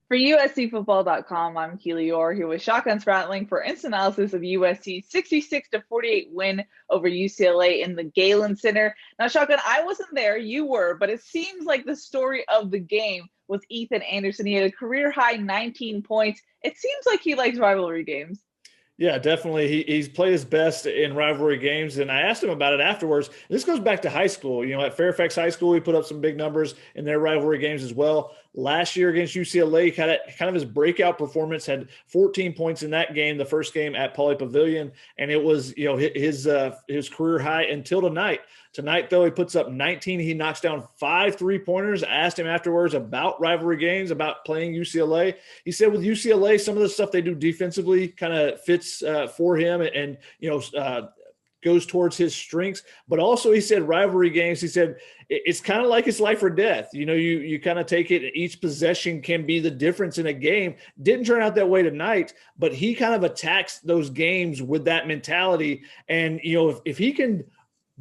For USCFootball.com, I'm Keely Eure here with Shotgun Spratling for instant analysis of USC's 66 to 48 win over UCLA in the Galen Center. Now, Shotgun, I wasn't there, you were, but it seems like the story of the game was Ethan Anderson. He had a career high 19 points. It seems like he likes rivalry games. Yeah, definitely. He's played his best in rivalry games, and I asked him about it afterwards. This goes back to high school. At Fairfax High School, he put up some big numbers in their rivalry games as well. Last year against UCLA, kind of his breakout performance, had 14 points in that game, the first game at Pauley Pavilion, and it was his career high until tonight. Tonight, though, he puts up 19. He knocks down 5 three-pointers. I asked him afterwards about rivalry games, about playing UCLA. He said with UCLA, some of the stuff they do defensively kind of fits for him and goes towards his strengths. But also, he said rivalry games, he said it's kind of like it's life or death. You kind of take it. Each possession can be the difference in a game. Didn't turn out that way tonight, but he kind of attacks those games with that mentality. And, if he can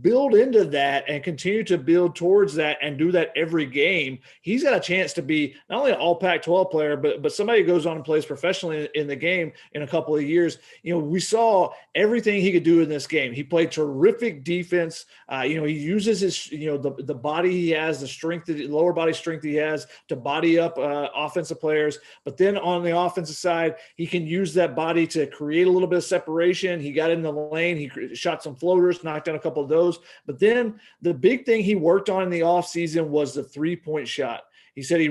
build into that and continue to build towards that and do that every game, he's got a chance to be not only an all Pac-12 player, but somebody who goes on and plays professionally in the game in a couple of years. We saw everything he could do in this game. He played terrific defense. He uses his, the body he has, the strength, the lower body strength he has to body up offensive players. But then on the offensive side, he can use that body to create a little bit of separation. He got in the lane. He shot some floaters, knocked down a couple of those. But then the big thing he worked on in the offseason was the three-point shot. He said it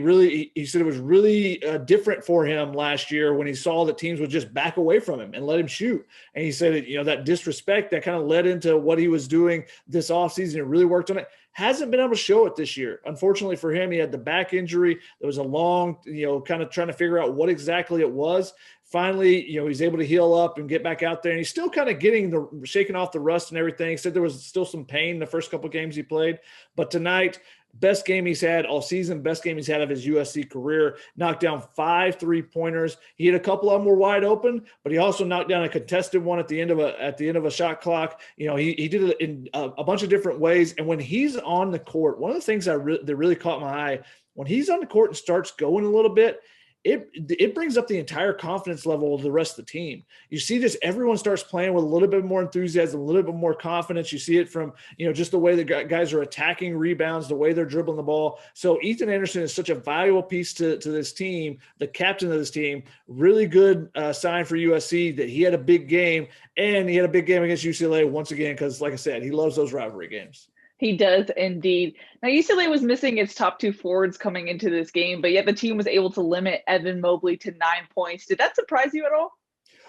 was really different for him last year when he saw that teams would just back away from him and let him shoot. And he said, that disrespect that kind of led into what he was doing this offseason and really worked on it. Hasn't been able to show it this year. Unfortunately for him, he had the back injury. There was a long, kind of trying to figure out what exactly it was. Finally, he's able to heal up and get back out there, and he's still kind of shaking off the rust and everything. He said there was still some pain in the first couple of games he played, but tonight, best game he's had all season, best game he's had of his USC career. Knocked down 5 three-pointers. He had a couple of them were wide open, but he also knocked down a contested one at the end of a shot clock. He did it in a bunch of different ways. And when he's on the court, one of the things that really caught my eye, when he's on the court and starts going a little bit, it brings up the entire confidence level of the rest of the team. You see this, everyone starts playing with a little bit more enthusiasm, a little bit more confidence. You see it from, just the way the guys are attacking rebounds, the way they're dribbling the ball. So Ethan Anderson is such a valuable piece to this team, the captain of this team. Really good sign for USC that he had a big game, and he had a big game against UCLA once again because, like I said, he loves those rivalry games. He does indeed. Now, UCLA was missing its top 2 forwards coming into this game, but yet the team was able to limit Evan Mobley to 9 points. Did that surprise you at all?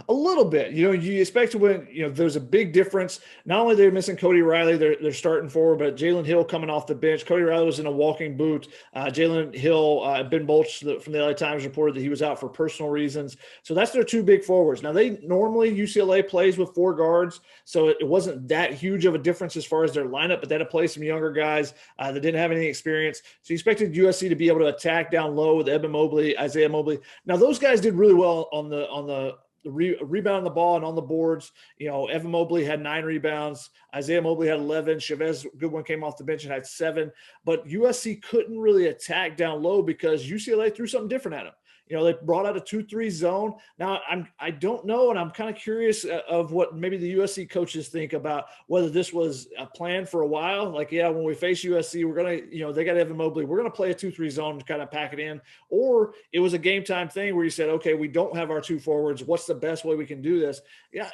A little bit, you expect to win. There's a big difference. Not only they're missing Cody Riley, they're starting forward, but Jalen Hill coming off the bench. Cody Riley was in a walking boot. Jalen Hill, Ben Bolch from the LA Times reported that he was out for personal reasons. So that's their 2 big forwards. Now UCLA plays with 4 guards, so it wasn't that huge of a difference as far as their lineup, but they had to play some younger guys that didn't have any experience. So you expected USC to be able to attack down low with Evan Mobley, Isaiah Mobley. Now those guys did really well on the rebound the ball and on the boards. Evan Mobley had 9 rebounds. Isaiah Mobley had 11. Chavez Goodwin came off the bench and had 7. But USC couldn't really attack down low because UCLA threw something different at them. They brought out a 2-3 zone. Now, I don't know, and I'm kind of curious of what maybe the USC coaches think about whether this was a plan for a while. Like, when we face USC, we're going to, they got Evan Mobley. We're going to play a 2-3 zone to kind of pack it in. Or it was a game time thing where you said, okay, we don't have our 2 forwards. What's the best way we can do this? Yeah,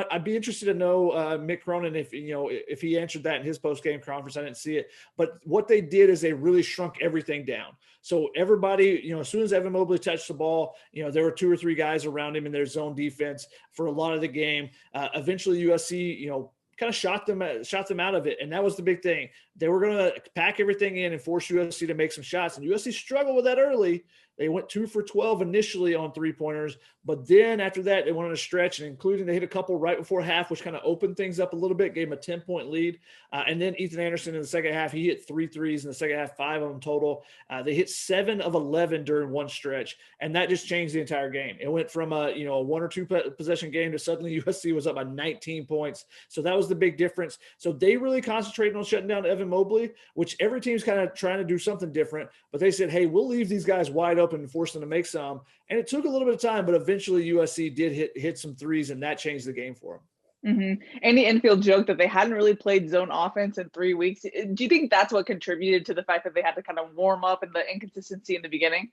I'd be interested to know Mick Cronin if he answered that in his post-game conference. I didn't see it. But what they did is they really shrunk everything down. So everybody, as soon as Evan Mobley touched the ball, there were 2 or 3 guys around him in their zone defense for a lot of the game. Eventually USC, kind of shot them out of it. And that was the big thing. They were going to pack everything in and force USC to make some shots. And USC struggled with that early. They went 2 for 12 initially on 3-pointers, but then after that, they went on a stretch, and including they hit a couple right before half, which kind of opened things up a little bit, gave them a 10-point lead. And then Ethan Anderson in the second half, he hit 3 threes in the second half, 5 of them total. They hit 7 of 11 during one stretch, and that just changed the entire game. It went from a 1 or 2 possession game to suddenly USC was up by 19 points. So that was the big difference. So they really concentrated on shutting down Evan Evan Mobley, which every team's kind of trying to do something different. But they said, hey, we'll leave these guys wide open and force them to make some. And it took a little bit of time, but eventually USC did hit some threes, and that changed the game for them. Andy Enfield joked that they hadn't really played zone offense in 3 weeks. Do you think that's what contributed to the fact that they had to kind of warm up and the inconsistency in the beginning?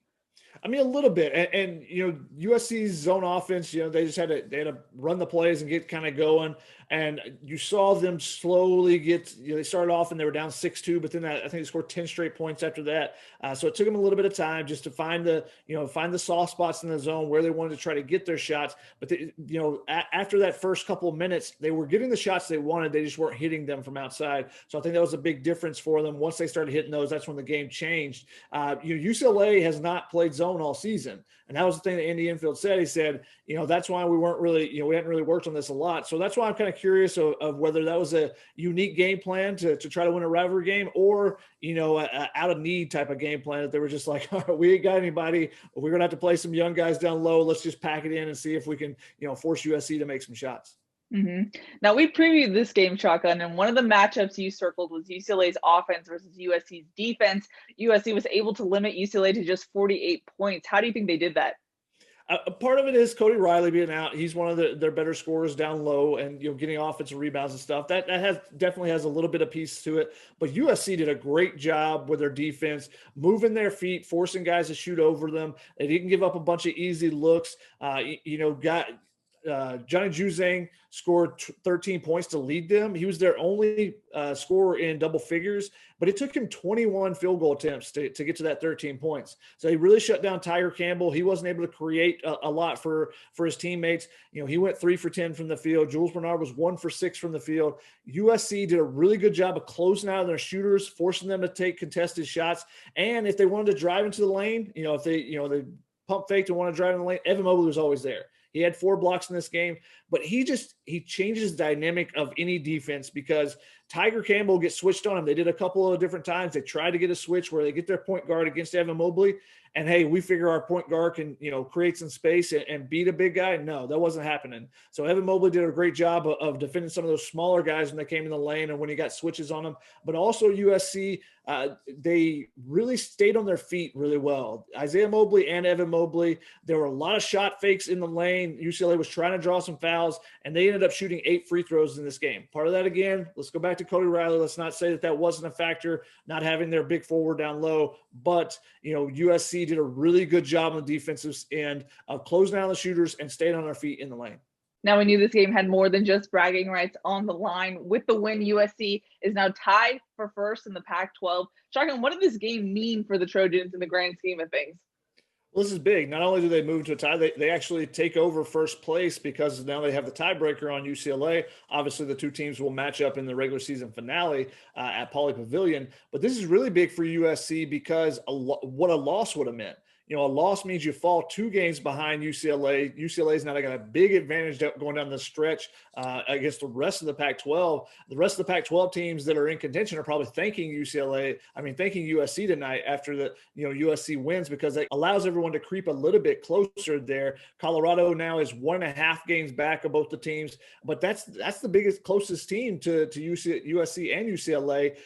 I mean, a little bit, and USC's zone offense, they just had to run the plays and get kind of going, and you saw them slowly get. They started off and they were down 6-2, but then I think they scored 10 straight points after that. So it took them a little bit of time just to find the soft spots in the zone where they wanted to try to get their shots. But after that first couple of minutes, they were getting the shots they wanted. They just weren't hitting them from outside. So I think that was a big difference for them. Once they started hitting those, that's when the game changed. UCLA has not played zone all season. And that was the thing that Andy Enfield said. He said, that's why we weren't really, we hadn't really worked on this a lot. So that's why I'm kind of curious of whether that was a unique game plan to try to win a rivalry game or, a out of need type of game plan that they were just like, all right, we ain't got anybody. We're going to have to play some young guys down low. Let's just pack it in and see if we can, force USC to make some shots. Now, we previewed this game, Shotgun, and one of the matchups you circled was UCLA's offense versus USC's defense. USC was able to limit UCLA to just 48 points. How do you think they did that? A part of it is Cody Riley being out. He's one of their better scorers down low and getting offensive rebounds and stuff. That definitely has a little bit of piece to it. But USC did a great job with their defense, moving their feet, forcing guys to shoot over them. They didn't give up a bunch of easy looks. Johnny Juzang scored 13 points to lead them. He was their only scorer in double figures, but it took him 21 field goal attempts to get to that 13 points. So he really shut down Tiger Campbell. He wasn't able to create a lot for his teammates. He went 3 for 10 from the field. Jules Bernard was 1 for 6 from the field. USC did a really good job of closing out their shooters, forcing them to take contested shots. And if they wanted to drive into the lane, if they pump faked and want to drive in the lane, Evan Mobley was always there. He had 4 blocks in this game, but he changes the dynamic of any defense because Tiger Campbell gets switched on him. They did a couple of different times. They tried to get a switch where they get their point guard against Evan Mobley. And hey, we figure our point guard can, create some space and beat a big guy. No, that wasn't happening. So Evan Mobley did a great job of defending some of those smaller guys when they came in the lane and when he got switches on them. But also USC, they really stayed on their feet really well. Isaiah Mobley and Evan Mobley, there were a lot of shot fakes in the lane. UCLA was trying to draw some fouls, and they ended up shooting 8 free throws in this game. Part of that, again, let's go back to Cody Riley. Let's not say that wasn't a factor, not having their big forward down low. But, USC did a really good job on the defensive end of closing down the shooters and staying on their feet in the lane. Now, we knew this game had more than just bragging rights on the line. With the win, USC is now tied for first in the Pac-12. Shotgun, what did this game mean for the Trojans in the grand scheme of things? Well, this is big. Not only do they move to a tie, they actually take over first place because now they have the tiebreaker on UCLA. Obviously, the two teams will match up in the regular season finale at Pauley Pavilion. But this is really big for USC because what a loss would have meant. A loss means you fall 2 games behind UCLA. UCLA is now got a big advantage going down the stretch against the rest of the Pac-12. The rest of the Pac-12 teams that are in contention are probably thanking USC tonight after the USC wins because it allows everyone to creep a little bit closer there. Colorado now is 1.5 games back of both the teams, but that's the closest team to USC and UCLA.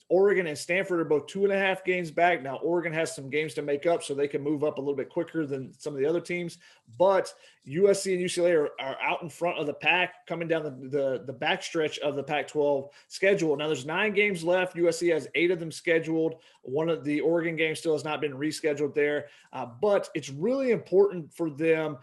Oregon and Stanford are both 2.5 games back. Now, Oregon has some games to make up, so they can move up a little bit quicker than some of the other teams. But USC and UCLA are out in front of the pack coming down the backstretch of the Pac-12 schedule. Now, there's 9 games left. USC has 8 of them scheduled. One of the Oregon games still has not been rescheduled there. But it's really important for them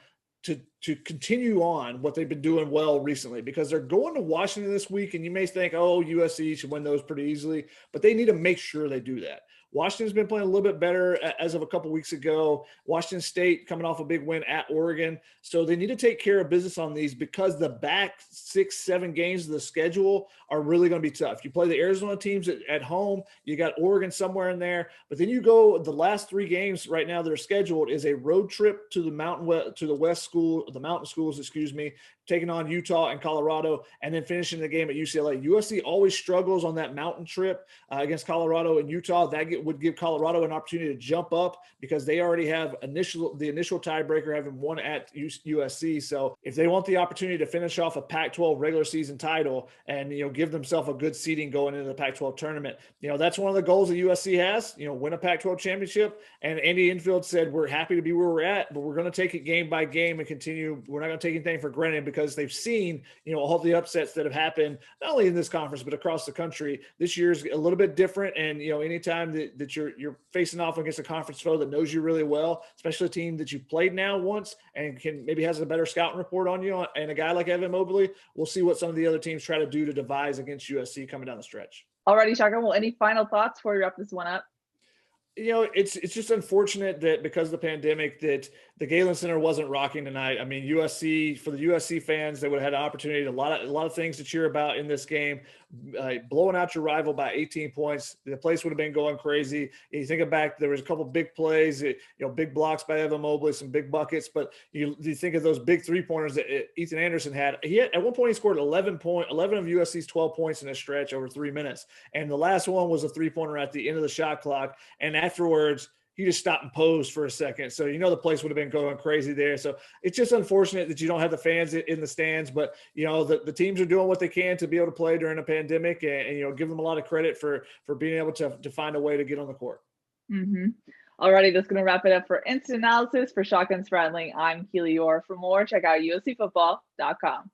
to continue on what they've been doing well recently because they're going to Washington this week, and you may think, USC should win those pretty easily, but they need to make sure they do that. Washington's been playing a little bit better as of a couple weeks ago. Washington State coming off a big win at Oregon. So they need to take care of business on these because the back 6-7 games of the schedule are really going to be tough. You play the Arizona teams at home. You got Oregon somewhere in there. But then you go the last 3 games right now that are scheduled is a road trip to the mountain schools, taking on Utah and Colorado, and then finishing the game at UCLA. USC always struggles on that mountain trip against Colorado and Utah. That would give Colorado an opportunity to jump up because they already have the initial tiebreaker, having won at USC. So if they want the opportunity to finish off a Pac-12 regular season title and give themselves a good seeding going into the Pac-12 tournament, that's one of the goals that USC has. Win a Pac-12 championship. And Andy Enfield said, we're happy to be where we're at, but we're going to take it game by game and continue. We're not going to take anything for granted because they've seen, all the upsets that have happened, not only in this conference, but across the country. This year's a little bit different. And, anytime that you're facing off against a conference foe that knows you really well, especially a team that you played now once and maybe has a better scouting report on you, and a guy like Evan Mobley, we'll see what some of the other teams try to do to devise against USC coming down the stretch. Alrighty, Shotgun. Well, any final thoughts before we wrap this one up? It's just unfortunate that because of the pandemic that the Galen Center wasn't rocking tonight. I mean, USC, for the USC fans, they would have had an opportunity, a lot of things to cheer about in this game. Blowing out your rival by 18 points, the place would have been going crazy. You think back, there was a couple big plays, big blocks by Evan Mobley, some big buckets, but you think of those big 3-pointers that Ethan Anderson had. At one point he scored 11 of USC's 12 points in a stretch over 3 minutes, and the last one was a 3-pointer at the end of the shot clock, and afterwards he just stopped and posed for a second. So, the place would have been going crazy there. So it's just unfortunate that you don't have the fans in the stands, but, the teams are doing what they can to be able to play during a pandemic, and give them a lot of credit for being able to find a way to get on the court. Mm-hmm. Alrighty, that's going to wrap it up for Instant Analysis. For Shotgun Spratling, I'm Keely Eure. For more, check out uscfootball.com.